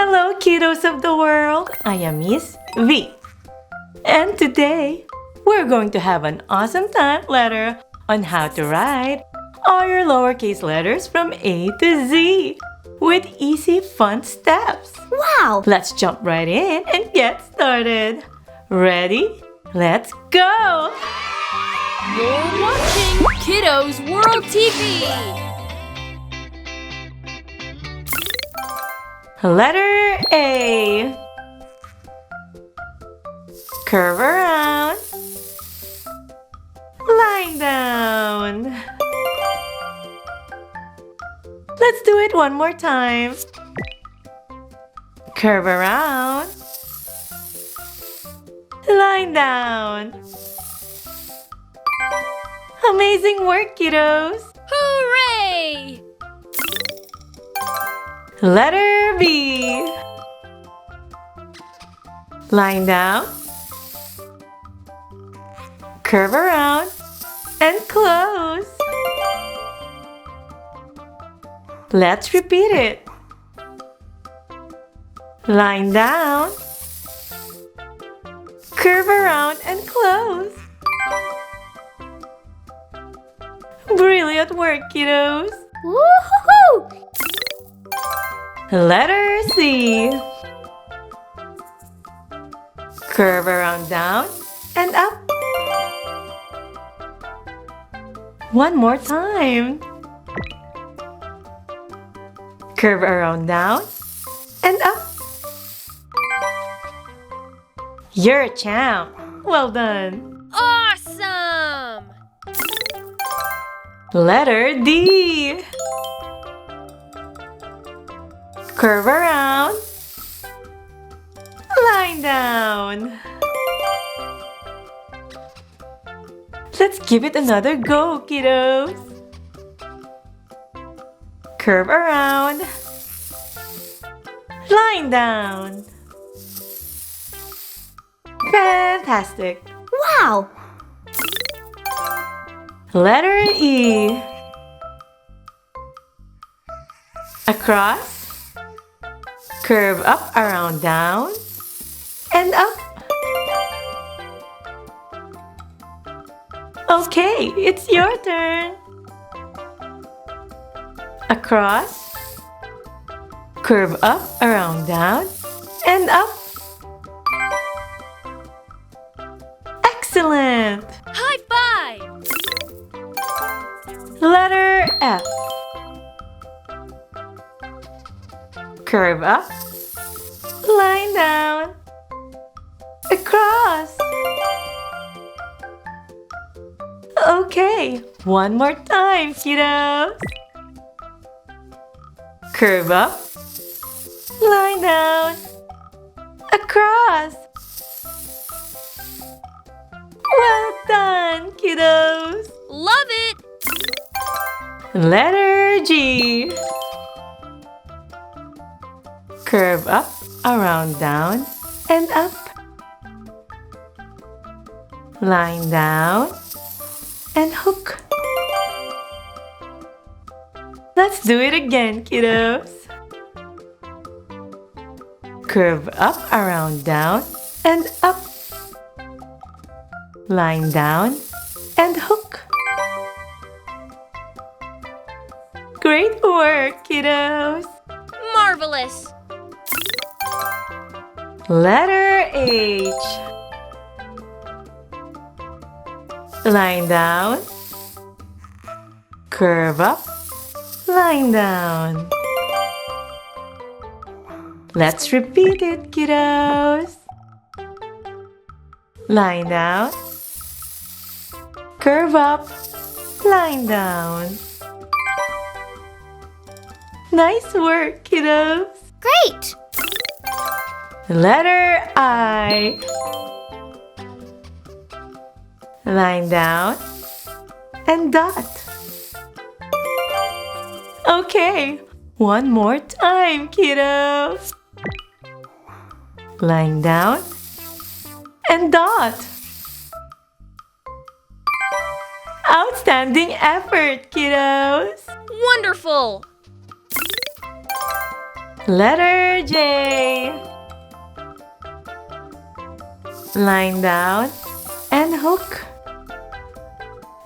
Hello, kiddos of the world. I am Miss V. And today, we're going to have an awesome time letter on how to write all your lowercase letters from A to Z with easy, fun steps. Wow! Let's jump right in and get started. Ready? Let's go! You're watching Kiddos World TV! Letter A. Curve around. Line down. Let's do it one more time. Curve around. Line down. Amazing work, kiddos! Hooray! Letter B. Line down. Curve around and close. Let's repeat it. Line down. Curve around and close. Brilliant work, kiddos! Woohoo! Letter C. Curve around down and up. One more time. Curve around down and up. You're a champ. Well done. Awesome! Letter D. Curve around. Line down. Let's give it another go, kiddos. Curve around. Line down. Fantastic. Wow! Letter E. Across. Curve up, around, down, and up. Okay, it's your turn. Across. Curve up, around, down, and up. Excellent! High five! Letter F. Curve up, line down, across. Okay, one more time, kiddos. Curve up, line down, across. Well done, kiddos. Love it! Letter G. Curve up, around, down, and up. Line down and hook. Let's do it again, kiddos. Curve up, around, down, and up. Line down and hook. Great work, kiddos! Marvelous! Letter H. Line down. Curve up. Line down. Let's repeat it, kiddos. Line down. Curve up. Line down. Nice work, kiddos. Great! Letter I. Line down and dot. Okay, one more time, kiddos. Line down and dot. Outstanding effort, kiddos. Wonderful! Letter J. Line down and hook.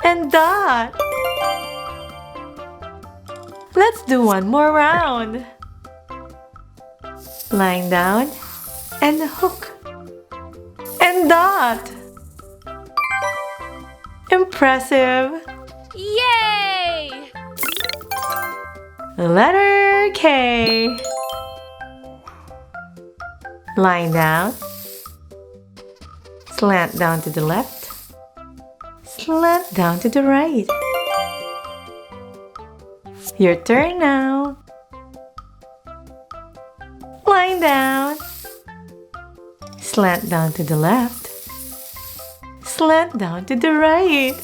And dot. Let's do one more round. Line down and hook. And dot. Impressive. Yay! Letter K. Line down. Slant down to the left. Slant down to the right. Your turn now. Line down. Slant down to the left. Slant down to the right.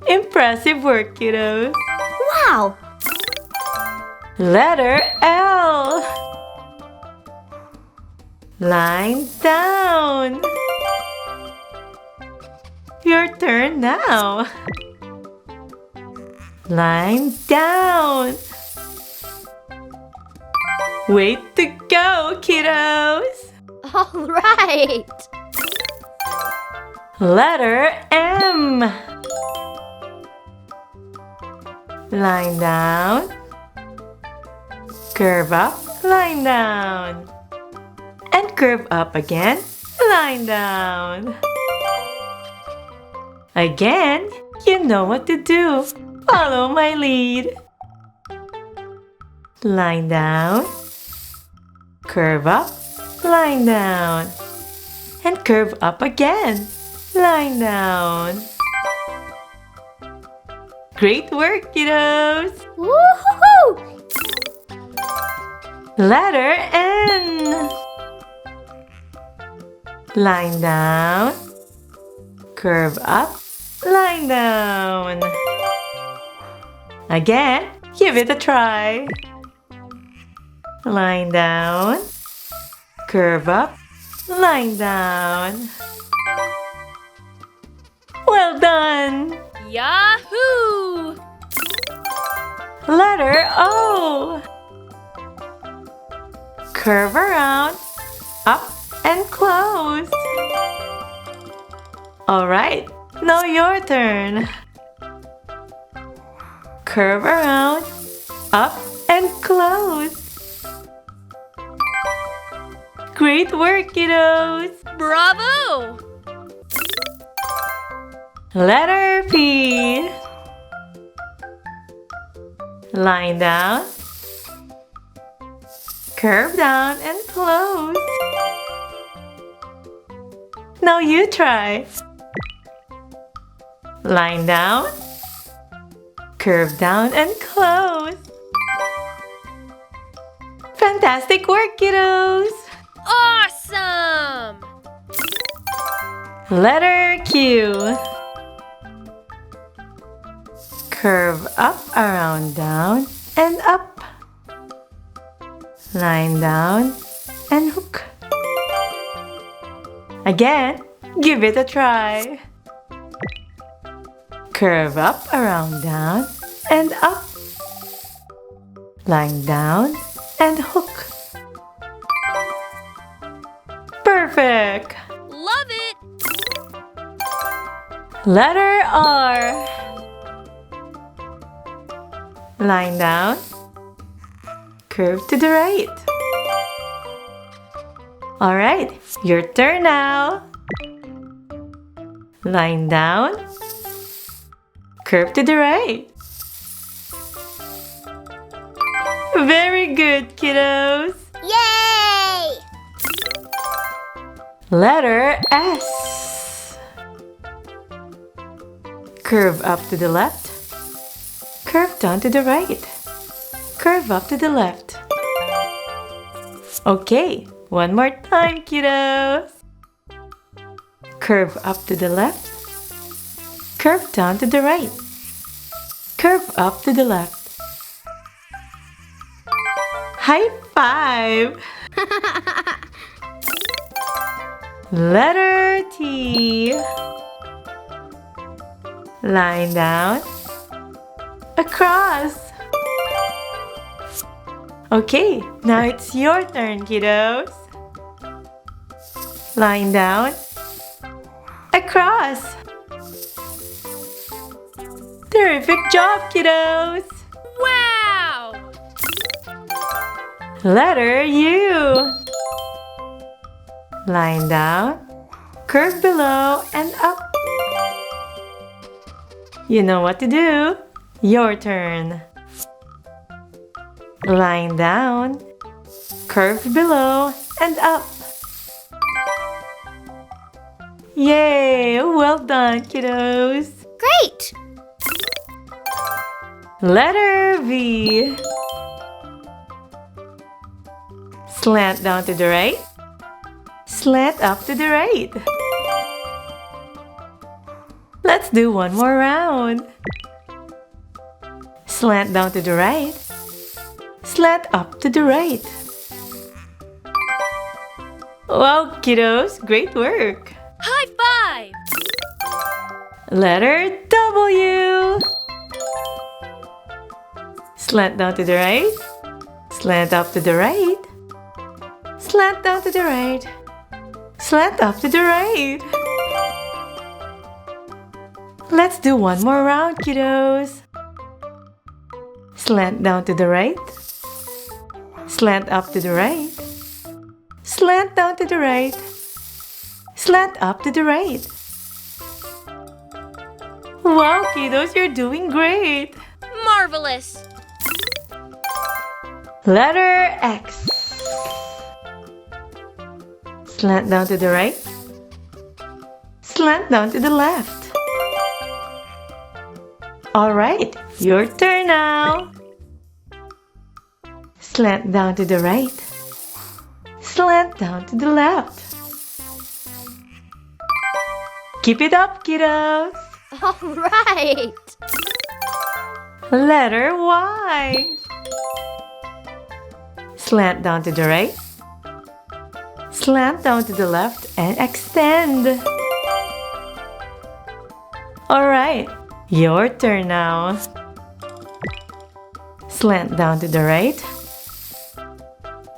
Impressive work, kiddos. Wow! Letter L. Line down. Your turn now. Line down. Way to go, kiddos. All right! Letter M. Line down. Curve up, line down. And curve up again, line down. Again, you know what to do. Follow my lead. Line down. Curve up, line down. And curve up again, line down. Great work, kiddos! Woohoo! Letter N. Line down. Curve up, line down. Again, give it a try. Line down. Curve up, line down. Well done! Yahoo! Letter O. Curve around, up and close. Alright, now your turn. Curve around, up and close. Great work, kiddos! Bravo! Letter P. Line down. Curve down and close. Now you try. Line down. Curve down and close. Fantastic work, kiddos! Awesome! Letter Q. Curve up, around, down, and up. Line down and hook. Again, give it a try. Curve up, around, down, and up. Line down and hook. Perfect! Love it! Letter R. Line down. Curve to the right. Alright, your turn now. Line down. Curve to the right. Very good, kiddos. Yay! Letter S. Curve up to the left. Curve down to the right. Curve up to the left. Okay, one more time, kiddos. Curve up to the left. Curve down to the right. Curve up to the left. High five! Letter T. Line down. Across. Okay, now it's your turn, kiddos. Lying down. Across. Terrific job, kiddos. Wow! Letter U. Lying down. Curve below and up. You know what to do. Your turn. Lying down. Curve below and up. Yay! Well done, kiddos. Great! Letter V. Slant down to the right. Slant up to the right. Let's do one more round. Slant down to the right. Slant up to the right. Wow, kiddos, great work. High five! Letter W. Slant down to the right. Slant up to the right. Slant down to the right. Slant up to the right. Let's do one more round, kiddos. Slant down to the right. Slant up to the right. Slant down to the right. Slant up to the right. Wow, kiddos, you're doing great. Marvelous! Letter X. Slant down to the right. Slant down to the left. Alright, your turn now. Slant down to the right. Slant down to the left. Keep it up, kiddos. All right! Letter Y. Slant down to the right. Slant down to the left and extend. Alright, your turn now. Slant down to the right.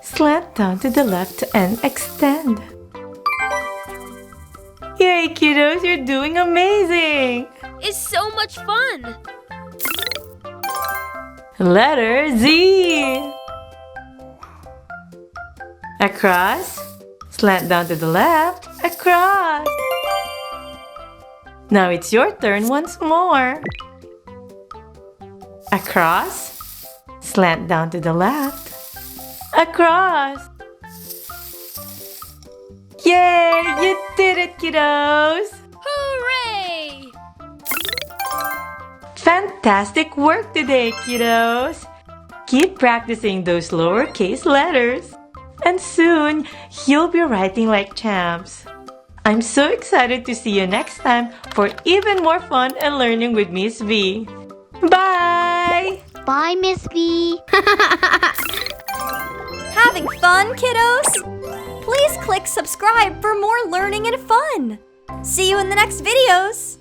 Slant down to the left and extend. Yay, kiddos, you're doing amazing! It's so much fun! Letter Z. Across. Slant down to the left. Across. Now it's your turn once more. Across. Slant down to the left. Across. Yay! You did it, kiddos! Hooray! Fantastic work today, kiddos! Keep practicing those lowercase letters. And soon, you'll be writing like champs. I'm so excited to see you next time for even more fun and learning with Miss V. Bye! Bye, Miss B. Having fun, kiddos? Please click subscribe for more learning and fun. See you in the next videos.